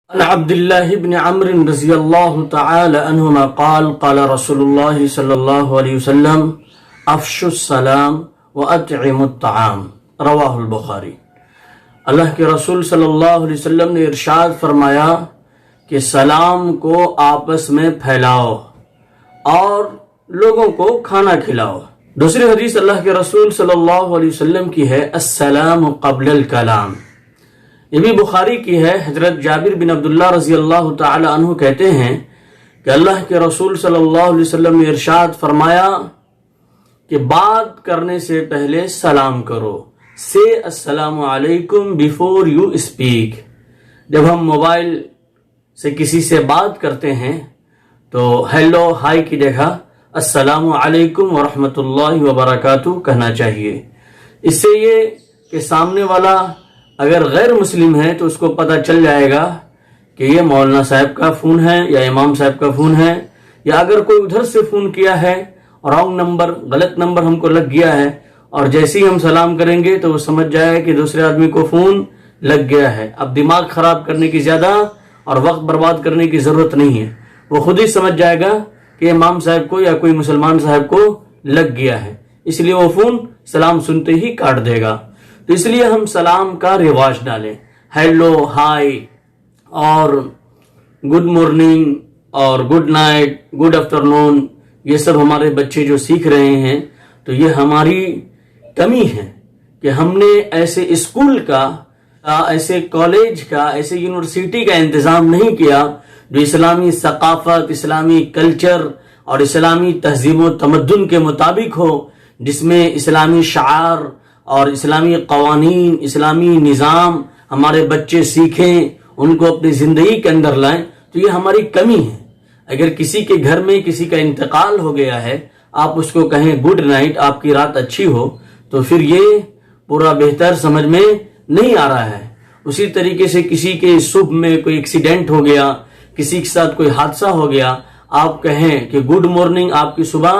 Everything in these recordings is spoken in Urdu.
عن عبد الله بن عمرو رضي الله تعالى عنهما قال قال رسول الله صلى الله عليه وسلم افشوا السلام واطعموا الطعام رواہ البخاری۔ اللہ کے رسول صلی اللہ علیہ وسلم نے ارشاد فرمایا کہ سلام کو آپس میں پھیلاؤ اور لوگوں کو کھانا کھلاؤ۔ دوسری حدیث اللہ کے رسول صلی اللہ علیہ وسلم کی ہے السلام قبل الکلام، یہ بھی بخاری کی ہے۔ حضرت جابر بن عبداللہ رضی اللہ تعالی عنہ کہتے ہیں کہ اللہ کے رسول صلی اللہ علیہ وسلم نے ارشاد فرمایا کہ بات کرنے سے پہلے سلام کرو، سے السلام علیکم بیفور یو اسپیک۔ جب ہم موبائل سے کسی سے بات کرتے ہیں تو ہیلو ہائی کی جگہ السلام علیکم ورحمۃ اللہ وبرکاتہ کہنا چاہیے۔ اس سے یہ کہ سامنے والا اگر غیر مسلم ہے تو اس کو پتہ چل جائے گا کہ یہ مولانا صاحب کا فون ہے یا امام صاحب کا فون ہے، یا اگر کوئی ادھر سے فون کیا ہے اور رانگ نمبر، غلط نمبر ہم کو لگ گیا ہے، اور جیسے ہی ہم سلام کریں گے تو وہ سمجھ جائے کہ دوسرے آدمی کو فون لگ گیا ہے۔ اب دماغ خراب کرنے کی زیادہ اور وقت برباد کرنے کی ضرورت نہیں ہے، وہ خود ہی سمجھ جائے گا کہ امام صاحب کو یا کوئی مسلمان صاحب کو لگ گیا ہے، اس لیے وہ فون سلام سنتے ہی کاٹ دے گا۔ تو اس لیے ہم سلام کا رواج ڈالیں، ہیلو ہائی اور گڈ مارننگ اور گڈ نائٹ، گڈ آفٹرنون، یہ سب ہمارے بچے جو سیکھ رہے ہیں تو یہ ہماری کمی ہے کہ ہم نے ایسے اسکول کا، ایسے کالج کا، ایسے یونیورسٹی کا انتظام نہیں کیا جو اسلامی ثقافت، اسلامی کلچر اور اسلامی تہذیب و تمدن کے مطابق ہو، جس میں اسلامی شعار اور اسلامی قوانین، اسلامی نظام ہمارے بچے سیکھیں، ان کو اپنی زندگی کے اندر لائیں۔ تو یہ ہماری کمی ہے۔ اگر کسی کے گھر میں کسی کا انتقال ہو گیا ہے، آپ اس کو کہیں گڈ نائٹ، آپ کی رات اچھی ہو، تو پھر یہ پورا بہتر سمجھ میں نہیں آ رہا ہے۔ اسی طریقے سے کسی کے صبح میں کوئی ایکسیڈنٹ ہو گیا، کسی کے ساتھ کوئی حادثہ ہو گیا، آپ کہیں کہ گڈ مارننگ، آپ کی صبح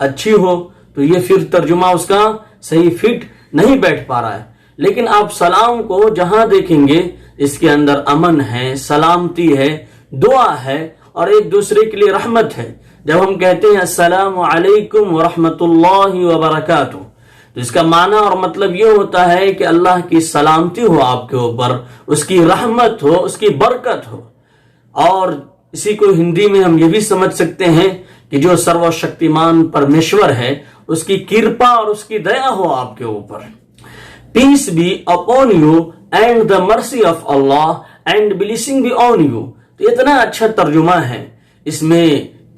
اچھی ہو، تو یہ پھر ترجمہ اس کا صحیح فٹ نہیں بیٹھ پا رہا ہے۔ لیکن آپ سلام کو جہاں دیکھیں گے اس کے اندر امن ہے، سلامتی ہے، دعا ہے اور ایک دوسرے کے لیے رحمت ہے۔ جب ہم کہتے ہیں السلام علیکم ورحمۃ اللہ وبرکاتہ تو اس کا معنی اور مطلب یہ ہوتا ہے کہ اللہ کی سلامتی ہو آپ کے اوپر، اس کی رحمت ہو، اس کی برکت ہو۔ اور اسی کو ہندی میں ہم یہ بھی سمجھ سکتے ہیں کہ جو سرو شکتیمان پرمیشور ہے، اس کی کرپا اور اس کی دیا ہو آپ کے اوپر۔ Peace be upon you and the mercy of Allah and blessing be on you. تو اتنا اچھا ترجمہ ہے، اس میں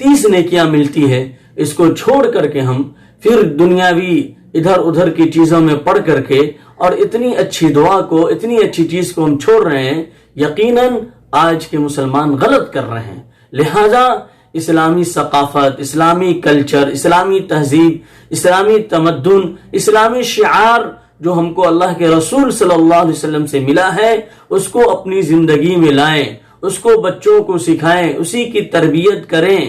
30 نیکیاں ملتی ہے۔ اس کو چھوڑ کر کے ہم پھر دنیاوی ادھر ادھر کی چیزوں میں پڑھ کر کے اور اتنی اچھی دعا کو، اتنی اچھی چیز کو ہم چھوڑ رہے ہیں، یقیناً آج کے مسلمان غلط کر رہے ہیں۔ لہذا اسلامی ثقافت، اسلامی کلچر، اسلامی تہذیب، اسلامی تمدن، اسلامی شعار جو ہم کو اللہ کے رسول صلی اللہ علیہ وسلم سے ملا ہے، اس کو اپنی زندگی میں لائیں، اس کو بچوں کو سکھائیں، اسی کی تربیت کریں۔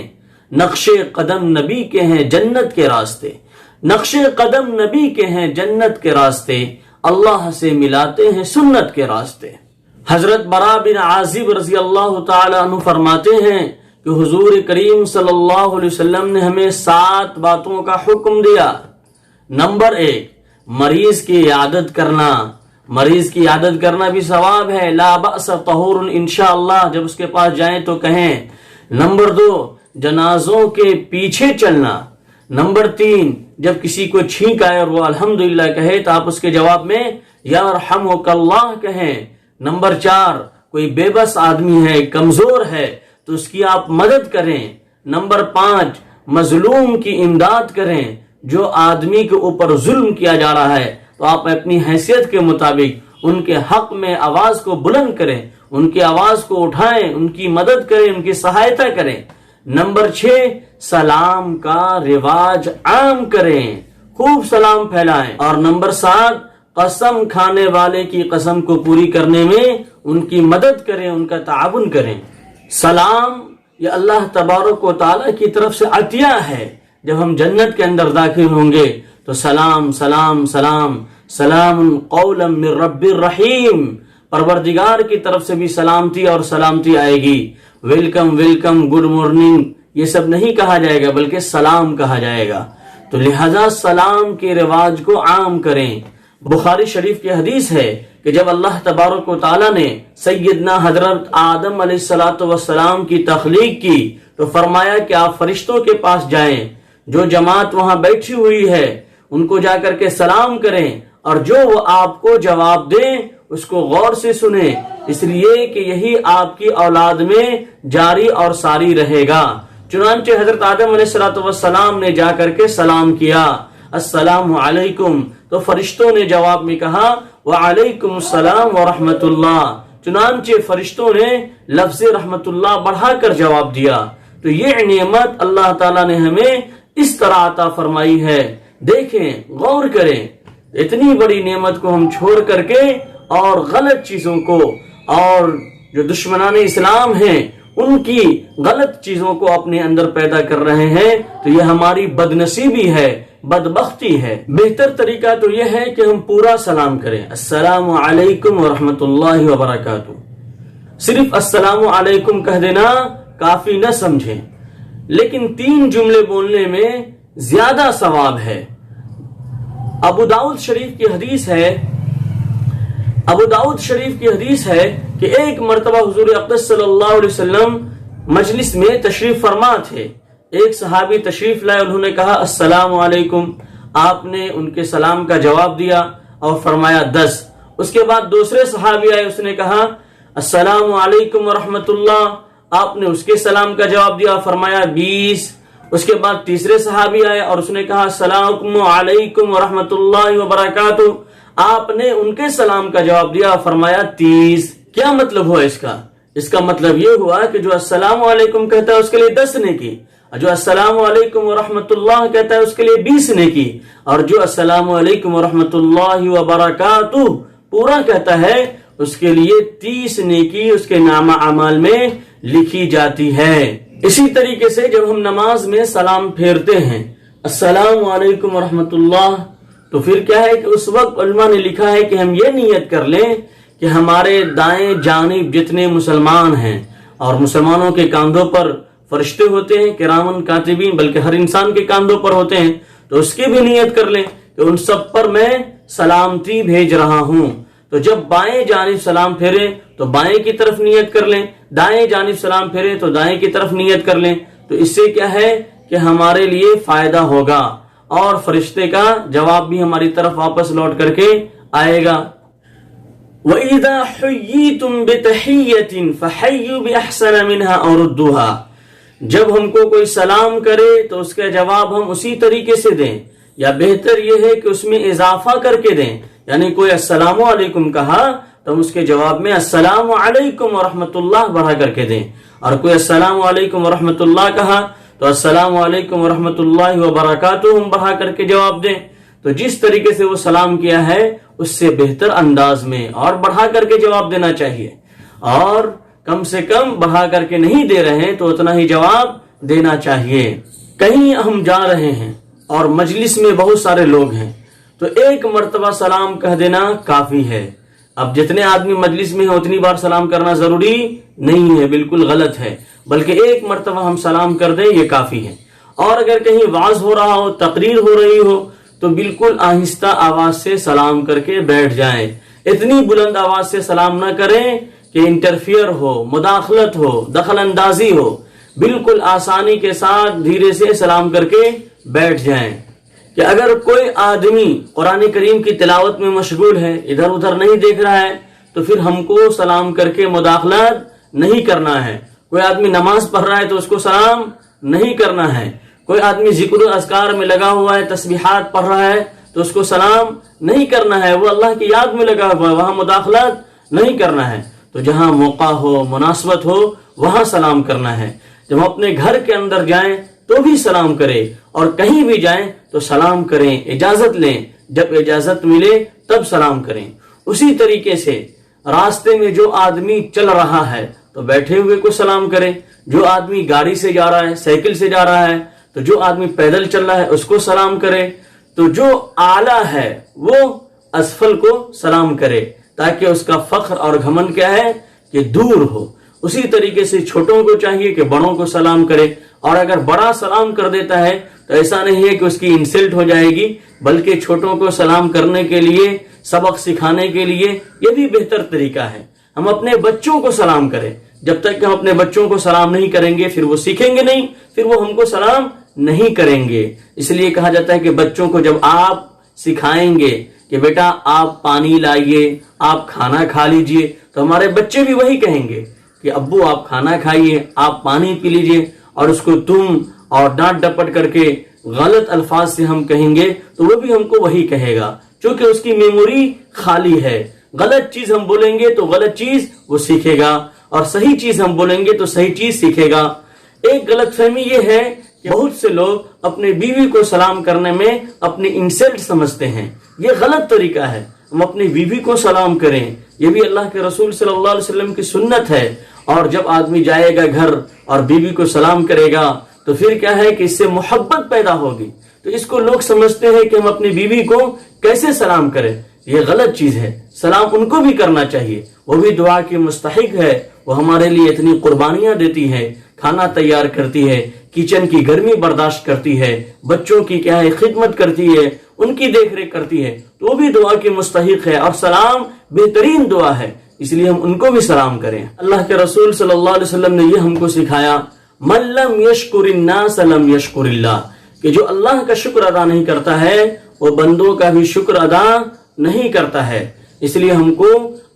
نقش قدم نبی کے ہیں جنت کے راستے، نقش قدم نبی کے ہیں جنت کے راستے، اللہ سے ملاتے ہیں سنت کے راستے۔ حضرت برا بن عازب رضی اللہ تعالی عنہ فرماتے ہیں کہ حضور کریم صلی اللہ علیہ وسلم نے ہمیں 7 باتوں کا حکم دیا۔ نمبر 1، مریض کی عیادت کرنا۔ مریض کی عیادت کرنا بھی ثواب ہے، لا بأس طہور انشاءاللہ، جب اس کے پاس جائیں تو کہیں۔ نمبر 2، جنازوں کے پیچھے چلنا۔ نمبر 3، جب کسی کو چھینک آئے اور وہ الحمدللہ کہے تو آپ اس کے جواب میں یا رحمک اللہ کہیں۔ نمبر 4، کوئی بے بس آدمی ہے، کمزور ہے، تو اس کی آپ مدد کریں۔ نمبر 5، مظلوم کی امداد کریں۔ جو آدمی کے اوپر ظلم کیا جا رہا ہے تو آپ اپنی حیثیت کے مطابق ان کے حق میں آواز کو بلند کریں، ان کی آواز کو اٹھائیں، ان کی مدد کریں، ان کی سہایتا کریں۔ نمبر 6، سلام کا رواج عام کریں، خوب سلام پھیلائیں۔ اور نمبر 7، قسم کھانے والے کی قسم کو پوری کرنے میں ان کی مدد کریں، ان کا تعاون کریں۔ سلام یہ اللہ تبارک و تعالی کی طرف سے عطیہ ہے۔ جب ہم جنت کے اندر داخل ہوں گے تو سلام سلام سلام، سلام قولا من رب الرحیم، پروردگار کی طرف سے بھی سلامتی اور سلامتی آئے گی. ویلکم ویلکم، گڈ مارننگ، یہ سب نہیں کہا جائے گا بلکہ سلام کہا جائے گا. تو لہذا سلام کے رواج کو عام کریں. بخاری شریف کی حدیث ہے کہ جب اللہ تبارک و تعالی نے سیدنا حضرت آدم علیہ السلام کی تخلیق کی تو فرمایا کہ آپ فرشتوں کے پاس جائیں، جو جماعت وہاں بیٹھی ہوئی ہے ان کو جا کر کے سلام کریں، اور جو وہ آپ کو جواب دیں اس کو غور سے سنیں، اس لیے کہ یہی آپ کی اولاد میں جاری اور ساری رہے گا. چنانچہ حضرت آدم علیہ السلام نے جا کر کے سلام کیا، السلام علیکم، تو فرشتوں نے جواب میں کہا وعلیکم السلام ورحمت اللہ. چنانچہ فرشتوں نے لفظ رحمت اللہ بڑھا کر جواب دیا. تو یہ نعمت اللہ تعالیٰ نے ہمیں اس طرح عطا فرمائی ہے. دیکھیں، غور کریں، اتنی بڑی نعمت کو ہم چھوڑ کر کے اور غلط چیزوں کو، اور جو دشمنان اسلام ہیں ان کی غلط چیزوں کو اپنے اندر پیدا کر رہے ہیں. تو یہ ہماری بدنصیبی ہے، بدبختی ہے. بہتر طریقہ تو یہ ہے کہ ہم پورا سلام کریں، السلام علیکم ورحمت اللہ وبرکاتہ. صرف السلام علیکم کہہ دینا کافی نہ سمجھیں، لیکن 3 جملے بولنے میں زیادہ ثواب ہے. ابو داؤد شریف کی حدیث ہے کہ ایک مرتبہ حضور اقدس صلی اللہ علیہ وسلم مجلس میں تشریف فرما تھے. ایک صحابی تشریف لائے، انہوں نے کہا السلام علیکم، آپ نے ان کے سلام کا جواب دیا اور فرمایا 10. اس کے بعد دوسرے صحابی آئے، اس نے کہا السلام علیکم ورحمت اللہ، آپ نے اس کے سلام کا جواب دیا، فرمایا 20. اس کے بعد تیسرے صحابی آئے اور اس نے کہا السلام علیکم ورحمت اللہ وبرکاتہ، آپ نے ان کے سلام کا جواب دیا، فرمایا 30. کیا مطلب ہوا اس کا؟ اس کا مطلب یہ ہوا کہ جو السلام علیکم کہتا ہے اس کے لیے 10 نیکی، جو السلام علیکم ورحمت اللہ کہتا ہے اس کے لیے 20 نیکی، اور جو السلام علیکم ورحمت اللہ وبرکاتہ پورا کہتا ہے اس کے لیے 30 نیکی اس کے نامہ اعمال میں لکھی جاتی ہے. اسی طریقے سے جب ہم نماز میں سلام پھیرتے ہیں السلام علیکم ورحمت اللہ، تو پھر کیا ہے کہ اس وقت علماء نے لکھا ہے کہ ہم یہ نیت کر لیں کہ ہمارے دائیں جانب جتنے مسلمان ہیں، اور مسلمانوں کے کاندھوں پر فرشتے ہوتے ہیں کرامن کاتبین، بلکہ ہر انسان کے کاندھوں پر ہوتے ہیں، تو اس کی بھی نیت کر لیں کہ ان سب پر میں سلامتی بھیج رہا ہوں. تو جب بائیں جانب سلام پھیرے تو بائیں کی طرف نیت کر لیں، دائیں جانب سلام پھیرے تو دائیں کی طرف نیت کر لیں. تو اس سے کیا ہے کہ ہمارے لیے فائدہ ہوگا، اور فرشتے کا جواب بھی ہماری طرف واپس لوٹ کر کے آئے گا. وَإِذَا حُيِّيتُم بِتَحِيَّةٍ فَحَيُّوا بِأَحْسَنَ مِنْهَا أَوْ رُدُّوهَا. جب ہم کو کوئی سلام کرے تو اس کا جواب ہم اسی طریقے سے دیں، یا بہتر یہ ہے کہ اس میں اضافہ کر کے دیں. یعنی کوئی السلام علیکم کہا تو ہم اس کے جواب میں السلام علیکم ورحمت اللہ بڑھا کر کے دیں، اور کوئی السلام علیکم ورحمت اللہ کہا تو السلام علیکم ورحمت اللہ وبرکاتہ ہم بڑھا کر کے جواب دیں. تو جس طریقے سے وہ سلام کیا ہے اس سے بہتر انداز میں اور بڑھا کر کے جواب دینا چاہیے، اور کم سے کم بڑھا کر کے نہیں دے رہے ہیں تو اتنا ہی جواب دینا چاہیے. کہیں ہم جا رہے ہیں اور مجلس میں بہت سارے لوگ ہیں تو ایک مرتبہ سلام کہہ دینا کافی ہے. اب جتنے آدمی مجلس میں ہیں اتنی بار سلام کرنا ضروری نہیں ہے، بالکل غلط ہے، بلکہ ایک مرتبہ ہم سلام کر دیں یہ کافی ہے. اور اگر کہیں وعظ ہو رہا ہو، تقریر ہو رہی ہو، تو بالکل آہستہ آواز سے سلام کر کے بیٹھ جائیں. اتنی بلند آواز سے سلام نہ کریں کہ انٹرفیئر ہو، مداخلت ہو، دخل اندازی ہو. بالکل آسانی کے ساتھ دھیرے سے سلام کر کے بیٹھ جائیں. کہ اگر کوئی آدمی قرآن کریم کی تلاوت میں مشغول ہے، ادھر ادھر نہیں دیکھ رہا ہے، تو پھر ہم کو سلام کر کے مداخلت نہیں کرنا ہے. کوئی آدمی نماز پڑھ رہا ہے تو اس کو سلام نہیں کرنا ہے. کوئی آدمی ذکر و اذکار میں لگا ہوا ہے، تسبیحات پڑھ رہا ہے تو اس کو سلام نہیں کرنا ہے، وہ اللہ کی یاد میں لگا ہوا ہے، وہاں مداخلت نہیں کرنا ہے. تو جہاں موقع ہو، مناسبت ہو، وہاں سلام کرنا ہے. جب ہم اپنے گھر کے اندر جائیں تو بھی سلام کریں، اور کہیں بھی جائیں تو سلام کریں، اجازت لیں، جب اجازت ملے تب سلام کریں. اسی طریقے سے راستے میں جو آدمی چل رہا ہے تو بیٹھے ہوئے کو سلام کرے، جو آدمی گاڑی سے جا رہا ہے، سائیکل سے جا رہا ہے، تو جو آدمی پیدل چل رہا ہے اس کو سلام کرے. تو جو اعلیٰ ہے وہ اسفل کو سلام کرے تاکہ اس کا فخر اور گھمنڈ کیا ہے کہ دور ہو۔ اسی طریقے سے چھوٹوں کو چاہیے کہ بڑوں کو سلام کرے، اور اگر بڑا سلام کر دیتا ہے تو ایسا نہیں ہے کہ اس کی انسلٹ ہو جائے گی، بلکہ چھوٹوں کو سلام کرنے کے لیے، سبق سکھانے کے لیے یہ بھی بہتر طریقہ ہے۔ ہم اپنے بچوں کو سلام کریں، جب تک کہ ہم اپنے بچوں کو سلام نہیں کریں گے پھر وہ سیکھیں گے نہیں، پھر وہ ہم کو سلام نہیں کریں گے۔ اس لیے کہا جاتا ہے کہ بچوں کو جب آپ سکھائیں گے کہ بیٹا آپ پانی لائیے، آپ کھانا کھا لیجئے، تو ہمارے بچے بھی وہی کہیں گے کہ ابو آپ کھانا کھائیے، آپ پانی پی لیجئے، اور اس کو تم اور ڈانٹ ڈپٹ کر کے غلط الفاظ سے ہم کہیں گے تو وہ بھی ہم کو وہی کہے گا، چونکہ اس کی میموری خالی ہے۔ غلط چیز ہم بولیں گے تو غلط چیز وہ سیکھے گا، اور صحیح چیز ہم بولیں گے تو صحیح چیز سیکھے گا۔ ایک غلط فہمی یہ ہے کہ بہت سے لوگ اپنے بیوی کو سلام کرنے میں اپنی انسلٹ سمجھتے ہیں، یہ غلط طریقہ ہے۔ ہم اپنی بیوی کو سلام کریں، یہ بھی اللہ کے رسول صلی اللہ علیہ وسلم کی سنت ہے۔ اور جب آدمی جائے گا گھر اور بیوی کو سلام کرے گا تو پھر کیا ہے کہ اس سے محبت پیدا ہوگی، تو اس کو لوگ سمجھتے ہیں کہ ہم اپنی بیوی کو کیسے سلام کریں، یہ غلط چیز ہے۔ سلام ان کو بھی کرنا چاہیے، وہ بھی دعا کی مستحق ہے، وہ ہمارے لیے اتنی قربانیاں دیتی ہے، کھانا تیار کرتی ہے، کچن کی گرمی برداشت کرتی ہے، بچوں کی کیا ہے خدمت کرتی ہے، ان کی دیکھ ریکھ کرتی ہے، تو وہ بھی دعا کی مستحق ہے، اور سلام بہترین دعا ہے، اس لیے ہم ان کو بھی سلام کریں۔ اللہ کے رسول صلی اللہ علیہ وسلم نے یہ ہم کو سکھایا، من لم یشکر الناس لم یشکر اللہ، کہ جو اللہ کا شکر ادا نہیں کرتا ہے وہ بندوں کا بھی شکر ادا نہیں کرتا ہے۔ اس لیے ہم کو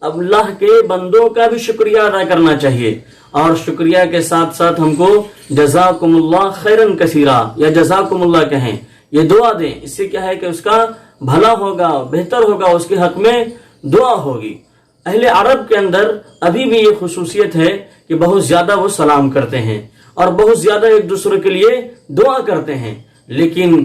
اللہ کے بندوں کا بھی شکریہ ادا کرنا چاہیے، اور شکریہ کے ساتھ ساتھ ہم کو جزاکم اللہ خیرن کثیرا یا جزاکم اللہ کہیں، یہ دعا دیں، اس سے کیا ہے کہ اس کا بھلا ہوگا، بہتر ہوگا، اس کے حق میں دعا ہوگی۔ اہل عرب کے اندر ابھی بھی یہ خصوصیت ہے کہ بہت زیادہ وہ سلام کرتے ہیں اور بہت زیادہ ایک دوسرے کے لیے دعا کرتے ہیں، لیکن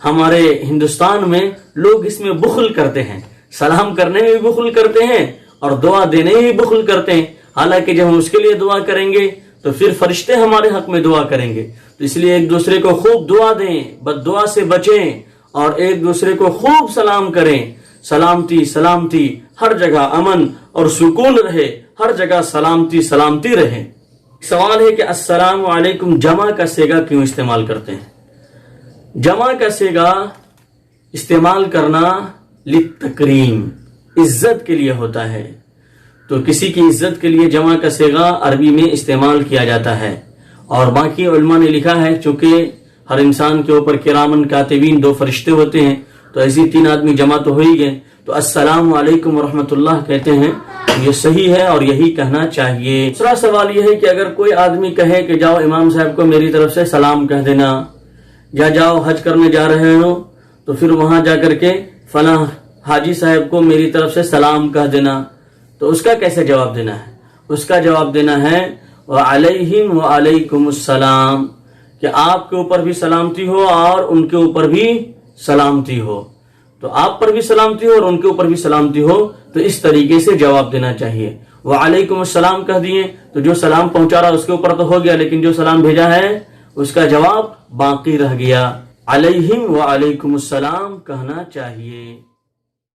ہمارے ہندوستان میں لوگ اس میں بخل کرتے ہیں، سلام کرنے میں بھی بخل کرتے ہیں اور دعا دینے میں بھی بخل کرتے ہیں۔ حالانکہ جب ہم اس کے لیے دعا کریں گے تو پھر فرشتے ہمارے حق میں دعا کریں گے، تو اس لیے ایک دوسرے کو خوب دعا دیں، بد دعا سے بچیں، اور ایک دوسرے کو خوب سلام کریں۔ سلامتی سلامتی، ہر جگہ امن اور سکون رہے، ہر جگہ سلامتی سلامتی رہے۔ سوال ہے کہ السلام علیکم جمع کا صیغہ کیوں استعمال کرتے ہیں؟ جمع کا صیغہ استعمال کرنا للتکریم، عزت کے لیے ہوتا ہے، تو کسی کی عزت کے لیے جمع کا صیغہ عربی میں استعمال کیا جاتا ہے۔ اور باقی علماء نے لکھا ہے چونکہ ہر انسان کے اوپر کرامن کاتبین 2 فرشتے ہوتے ہیں، تو ایسی 3 آدمی جمع تو ہو ہی گئے، تو السلام علیکم ورحمۃ اللہ کہتے ہیں، یہ صحیح ہے اور یہی کہنا چاہیے۔ دوسرا سوال یہ ہے کہ اگر کوئی آدمی کہے کہ جاؤ امام صاحب کو میری طرف سے سلام کہہ دینا، یا جاؤ حج کرنے جا رہے ہو تو پھر وہاں جا کر کے فلاں حاجی صاحب کو میری طرف سے سلام کہہ دینا، تو اس کا کیسے جواب دینا ہے؟ اس کا جواب دینا ہے وعلیہم وعلیکم السلام، کہ آپ کے اوپر بھی سلامتی ہو اور ان کے اوپر بھی سلامتی ہو، تو آپ پر بھی سلامتی ہو اور ان کے اوپر بھی سلامتی ہو، تو اس طریقے سے جواب دینا چاہیے۔ وعلیکم السلام کہہ دیے تو جو سلام پہنچا رہا اس کے اوپر تو ہو گیا، لیکن جو سلام بھیجا ہے اس کا جواب باقی رہ گیا۔ علیہم وعلیکم السلام کہنا چاہیے۔